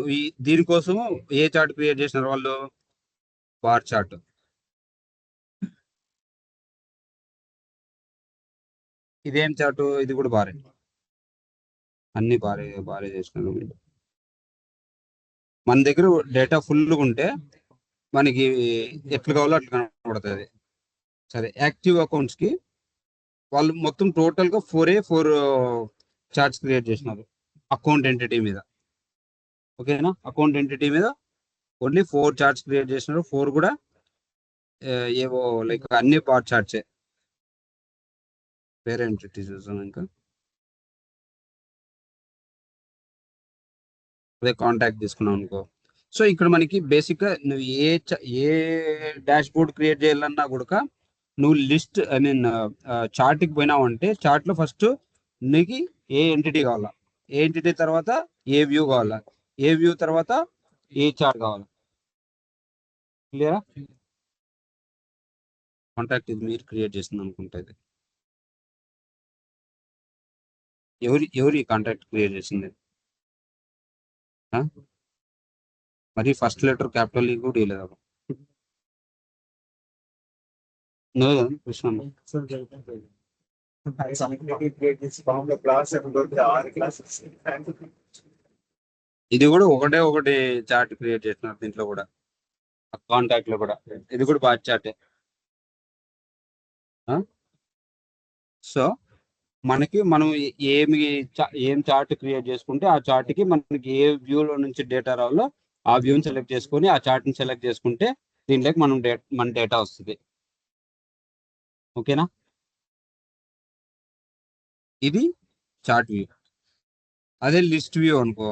దీనికోసం ఏ చార్ట్ క్రియేట్ చేసినారు వాళ్ళు? Bar chart. ఇదేం చార్ట్? ఇది కూడా బారే. అన్ని బారే చేసినారు. మన దగ్గర డేటా ఫుల్గా ఉంటే మనకి ఎట్లు కావాలో అట్లా కనబడుతుంది. సరే, యాక్టివ్ అకౌంట్స్ కి వాళ్ళు మొత్తం టోటల్ గా 4 చార్ట్స్ క్రియేట్ చేసినారు అకౌంట్ ఎంటిటీ మీద. ఓకేనా, అకౌంట్ ఎంటిటీ మీద ఓన్లీ 4 చార్ట్స్ క్రియేట్ చేసినారు. 4 కూడా ఏవో లైక్ అన్ని పార్ట్ చార్ట్సే. వేరే ఎంటిటీ చూసాం ఇంకా, అదే కాంటాక్ట్ తీసుకున్నాం అనుకో. సో ఇక్కడ మనకి బేసిక్ గా నువ్వు ఏ డాష్ బోర్డ్ క్రియేట్ చేయాలన్నా కూడా నువ్వు లిస్ట్ ఐ మీన్ చార్ట్కి పోయినావు అంటే చార్ట్ లో ఫస్ట్ నీకు ఏ ఎంటిటీ కావాలా, ఏ ఎంటిటీ తర్వాత ఏ వ్యూ కావాలా, ఏ వ్యూ తర్వాత ఏ చార్ట్ కావాలా. క్లియరా? కాంటాక్ట్ ఇది మీరు క్రియేట్ చేసింది అనుకుంటా. ఇది ఎవరి కాంటాక్ట్ క్రియేట్ చేసింది? మరి ఫస్ట్ లెటర్ క్యాపిటల్ ఈ కూడా ఇవ్వలేదు. కృష్ణ ఇది కూడా ఒకటి చార్ట్ క్రియేట్ చేసినారు దీంట్లో కూడా, కాంటాక్ట్ లో కూడా. ఇది కూడా బాగా చార్టే. సో మనకి మనం ఏం చార్ట్ క్రియేట్ చేసుకుంటే ఆ చార్ట్ కి మనకి ఏ వ్యూలో నుంచి డేటా రావాలో ఆ వ్యూని సెలెక్ట్ చేసుకొని ఆ చార్ట్ ని సెలెక్ట్ చేసుకుంటే దీంట్లోకి మన డేటా వస్తుంది. ఓకేనా, ఇది చార్ట్ వ్యూ. అదే లిస్ట్ వ్యూ అనుకో,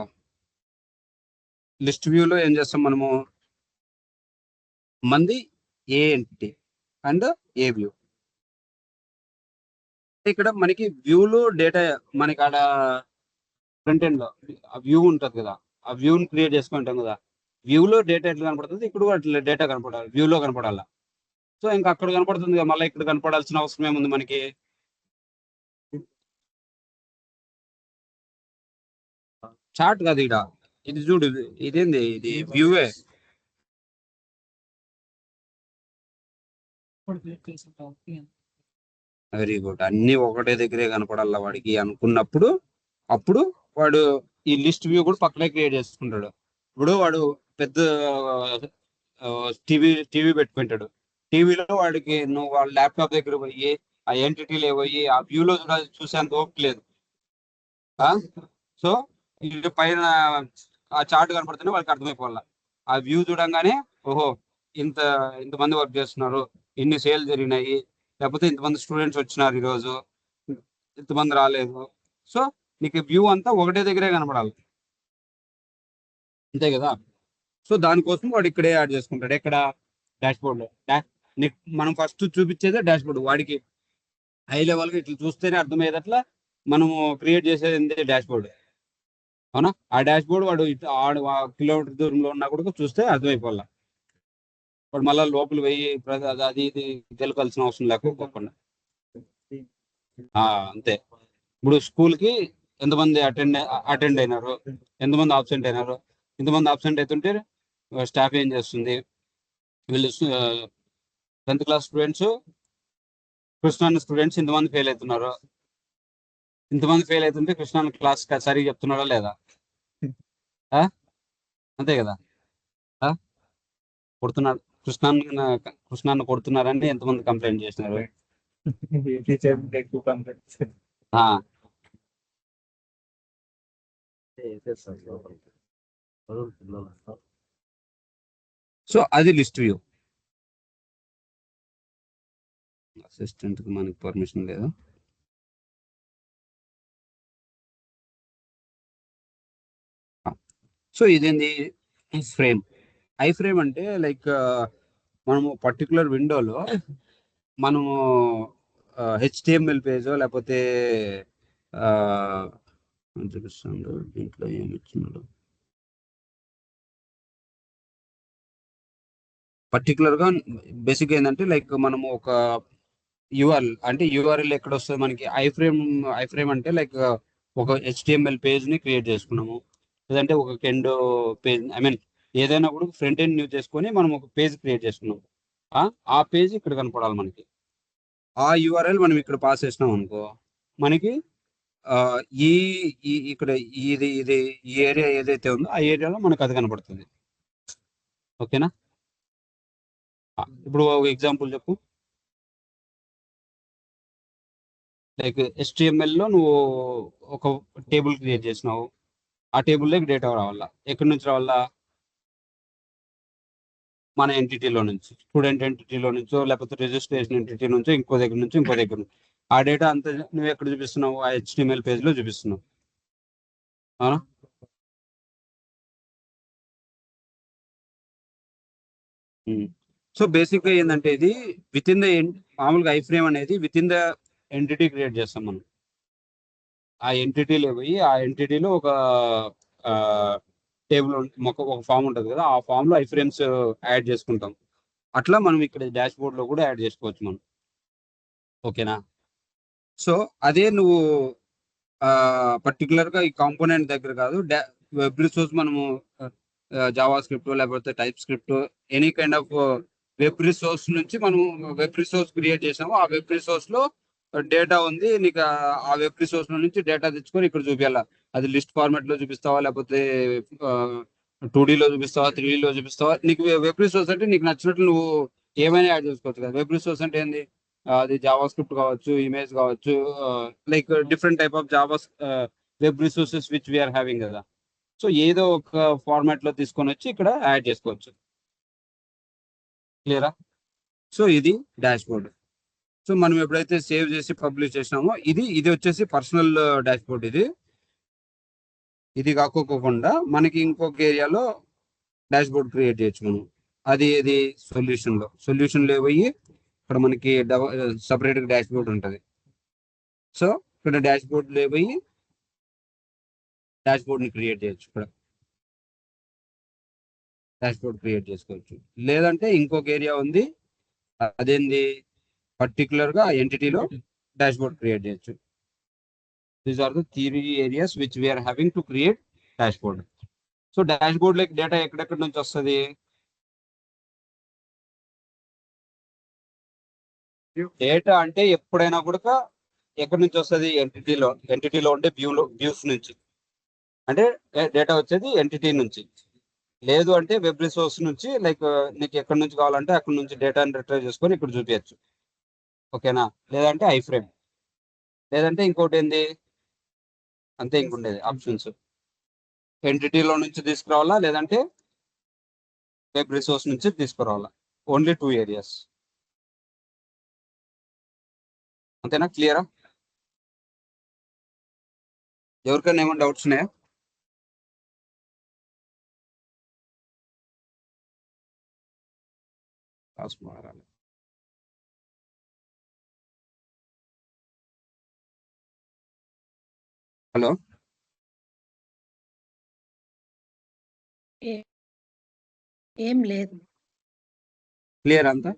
లిస్ట్ వ్యూలో ఏం చేస్తాం మనము, మంది ఏ ఎంటిటీ అండ్ ఏ వ్యూ. ఇక్కడ మనకి వ్యూలో డేటా మనకి ఆడ ఫ్రంట్ ఎండ్ లో వ్యూ ఉంటుంది కదా, ఆ వ్యూని క్రియేట్ చేసుకుంటాం కదా. వ్యూలో డేటా ఎట్లా కనపడుతుంది, ఇక్కడ కూడా అట్లా డేటా కనపడాలి, వ్యూలో కనపడాలా. సో ఇంకా అక్కడ కనపడుతుంది కదా, మళ్ళీ ఇక్కడ కనపడాల్సిన అవసరం ఏముంది మనకి? చార్ట్ కాదు ఇడ, ఇది చూడు, ఇదేంది, ఇది వ్యూవే. వెరీ గుడ్, అన్ని ఒకటే దగ్గరే కనపడాల వాడికి అనుకున్నప్పుడు అప్పుడు వాడు ఈ లిస్ట్ వ్యూ కూడా పక్కనే క్రియేట్ చేసుకుంటాడు. ఇప్పుడు వాడు పెద్ద టీవీ పెట్టుకుంటాడు. టీవీలో వాడికి నువ్వు వాళ్ళ ల్యాప్టాప్ దగ్గర పోయి ఆ ఎంటిటీలో పోయి ఆ వ్యూలో చూసేంత ఓపిక లేదు. సో ఇది పైన ఆ చార్ట్ కనపడుతుంటే వాళ్ళకి అర్థమైపోవాలి. ఆ వ్యూ చూడంగానే ఓహో ఇంతమంది వర్క్ చేస్తున్నారు, ఇన్ని సేల్ జరిగినాయి, లేకపోతే ఇంతమంది స్టూడెంట్స్ వచ్చినారు ఈరోజు, ఇంతమంది రాలేదు. సో నీకు వ్యూ అంతా ఒకటే దగ్గరే కనపడాలి, అంతే కదా. సో దానికోసం వాడు ఇక్కడే యాడ్ చేసుకుంటాడు. ఎక్కడ? డాష్ బోర్డ్ లో. మనం ఫస్ట్ చూపించేదే డాష్ బోర్డ్. వాడికి హై లెవెల్గా ఇట్లా చూస్తేనే అర్థమయ్యేదట్లా మనము క్రియేట్ చేసేది డాష్ బోర్డ్. అవునా, ఆ డాష్ బోర్డ్ వాడు కిలోమీటర్ దూరంలో ఉన్నా కూడా చూస్తే అర్థమైపోవాల. వాడు మళ్ళీ లోపల పోయి అది ఇది తెలుకాల్సిన అవసరం లేకపోకుండా. అంతే. ఇప్పుడు స్కూల్ కి ఎంతమంది అటెండ్ అయినారు, ఎంతమంది ఆబ్సెంట్ అయినారు, ఇంతమంది ఆబ్సెంట్ అవుతుంటే స్టాఫ్ ఏం చేస్తుంది, వీళ్ళు 10th క్లాస్ స్టూడెంట్స్, కృష్ణాన్న స్టూడెంట్స్ ఇంతమంది ఫెయిల్ అవుతున్నారు, ఇంతమంది ఫెయిల్ అవుతుంటే కృష్ణాన్న క్లాస్ సరిగ్గా చెప్తున్నాడా లేదా? అంతే కదా. కొడుతున్నారు కృష్ణాన్ని కొడుతున్నారని ఎంతమంది కంప్లైంట్ చేసినారు? సో అది లిస్ట్ వ్యూ. అసిస్టెంట్ కి మనకి పర్మిషన్ లేదు. సో ఇదేంది ఫ్రేమ్. ఐ ఫ్రేమ్ అంటే లైక్ మనము పర్టికులర్ విండోలో మనము హెచ్టిఎంఎల్ పేజో లేకపోతే చూపిస్తాను దీంట్లో ఏమి ఇచ్చినాడు. పర్టికులర్ గా బేసిక్ ఏంటంటే లైక్ మనము ఒక యూఆర్ఎల్ అంటే యూఆర్ఎల్ ఎక్కడ వస్తుంది మనకి? ఐ ఫ్రేమ్ అంటే లైక్ ఒక హెచ్టిఎంఎల్ పేజ్ ని క్రియేట్ చేసుకున్నాము, లేదంటే ఒక కెండో పేజ్, ఐ మీన్ ఏదైనా కూడా ఫ్రంట్ ఎండ్ యూజ్ చేసుకొని మనం ఒక పేజ్ క్రియేట్ చేసుకున్నాం. ఆ పేజ్ ఇక్కడ కనపడాలి మనకి. ఆ యూఆర్ఎల్ మనం ఇక్కడ పాస్ చేసినాం అనుకో, మనకి ఈ ఇక్కడ ఇది ఈ ఏరియా ఏదైతే ఉందో ఆ ఏరియాలో మనకు అది కనబడుతుంది. ఓకేనా? ఇప్పుడు ఒక ఎగ్జాంపుల్ చెప్పు. లైక్ HTML లో నువ్వు ఒక టేబుల్ క్రియేట్ చేసినావు. ఆ టేబుల్లోకి డేటా రావాలా, ఎక్కడి నుంచి రావాలా? మన ఎంటిటీలో నుంచి, స్టూడెంట్ ఎంటిటీలో నుంచో లేకపోతే రిజిస్ట్రేషన్ ఎంటిటీ నుంచో ఇంకో దగ్గర నుంచి ఇంకో దగ్గర నుంచి. ఆ డేటా అంతా నువ్వు ఎక్కడ చూపిస్తున్నావు? ఆ HTML పేజ్లో చూపిస్తున్నావు. అవునా? సో బేసిక్గా ఏంటంటే ఇది విత్ ఇన్ ద మామూలుగా ఐ ఫ్రేమ్ అనేది with in the entity create చేస్తాం మనం. ఆ ఎంటిటీలో పోయి ఆ ఎంటిటీలో ఒక టేబుల్ ఒక ఫామ్ ఉంటుంది కదా, ఆ ఫామ్ లో ఐ ఫ్రేమ్స్ యాడ్ చేసుకుంటాం. అట్లా మనం ఇక్కడ డాష్ బోర్డ్ లో కూడా యాడ్ చేసుకోవచ్చు మనం. ఓకేనా? సో అదే నువ్వు పర్టికులర్ గా ఈ కాంపోనెంట్ దగ్గర కాదు, వెబ్ రిసోర్స్ మనము జావా స్క్రిప్ట్ లేకపోతే type script any kind of web resource నుంచి మనం వెబ్ రిసోర్స్ క్రియేట్ చేసాము. ఆ వెబ్ రిసోర్స్ లో డేటా ఉంది, నీకు ఆ వెబ్ రిసోర్స్ నుంచి డేటా తెచ్చుకొని ఇక్కడ చూపించాలా. అది లిస్ట్ ఫార్మాట్ లో చూపిస్తావా, లేకపోతే 2D లో చూపిస్తావా, 3D లో చూపిస్తావా? నీకు వెబ్ రిసోర్స్ అంటే నీకు నచ్చినట్లు నువ్వు ఏమైనా యాడ్ చేసుకోవచ్చు కదా. వెబ్ రిసోర్స్ అంటే ఏంది? అది జావా స్క్రిప్ట్ కావచ్చు, ఇమేజ్ కావచ్చు, like different type of Java web resources which we are having కదా. సో ఏదో ఒక ఫార్మాట్ లో తీసుకొని వచ్చి ఇక్కడ యాడ్ చేసుకోవచ్చు. క్లియరా? సో ఇది డాష్ బోర్డ్. సో మనం ఎప్పుడైతే సేవ్ చేసి పబ్లిష్ చేసినామో ఇది వచ్చేసి పర్సనల్ డాష్ బోర్డ్. ఇది కాకోకుండా మనకి ఇంకొక ఏరియాలో డాష్ బోర్డ్ క్రియేట్ చేయొచ్చు మనం. ఇది సొల్యూషన్లో పోయి ఇక్కడ మనకి సపరేట్ డాష్ బోర్డ్ ఉంటుంది. సో ఇక్కడ డాష్ బోర్డ్లో పోయి డాష్ బోర్డ్ని క్రియేట్ చేయొచ్చు. ఇక్కడ డాష్ బోర్డ్ క్రియేట్ చేసుకోవచ్చు. లేదంటే ఇంకొక ఏరియా ఉంది, అదేంది పర్టికులర్ గా ఎంటిటీలో డాష్ బోర్డ్ క్రియేట్ చేయొచ్చు. These are the 3 areas which we are having to create dashboard. So dashboard like data ఎక్కడెక్కడి నుంచి వస్తుంది? డేటా అంటే ఎప్పుడైనా కూడా ఎక్కడి నుంచి వస్తుంది? ఎంటిటీలో ఉండే వ్యూస్ నుంచి. అంటే డేటా వచ్చేది ఎంటిటీ నుంచి. లేదు అంటే వెబ్ రిసోర్స్ నుంచి, లైక్ నీకు ఎక్కడి నుంచి కావాలంటే అక్కడి నుంచి డేటాని రిట్రైవ్ చేసుకొని ఇక్కడ చూపించచ్చు. ఓకేనా? లేదంటే ఐ ఫ్రేమ్, లేదంటే ఇంకోటి ఏంది, అంతే ఇంకుండేది ఆప్షన్స్. ఎంటిటీలో నుంచి తీసుకురావాలా, లేదంటే వెబ్ రిసోర్స్ నుంచి తీసుకురావాలా. Only 2 areas. అంతేనా? క్లియరా? ఎవరికైనా ఏమైనా డౌట్స్ ఉన్నాయా? హలో, ఏం లేదు. క్లియర్ అంతా?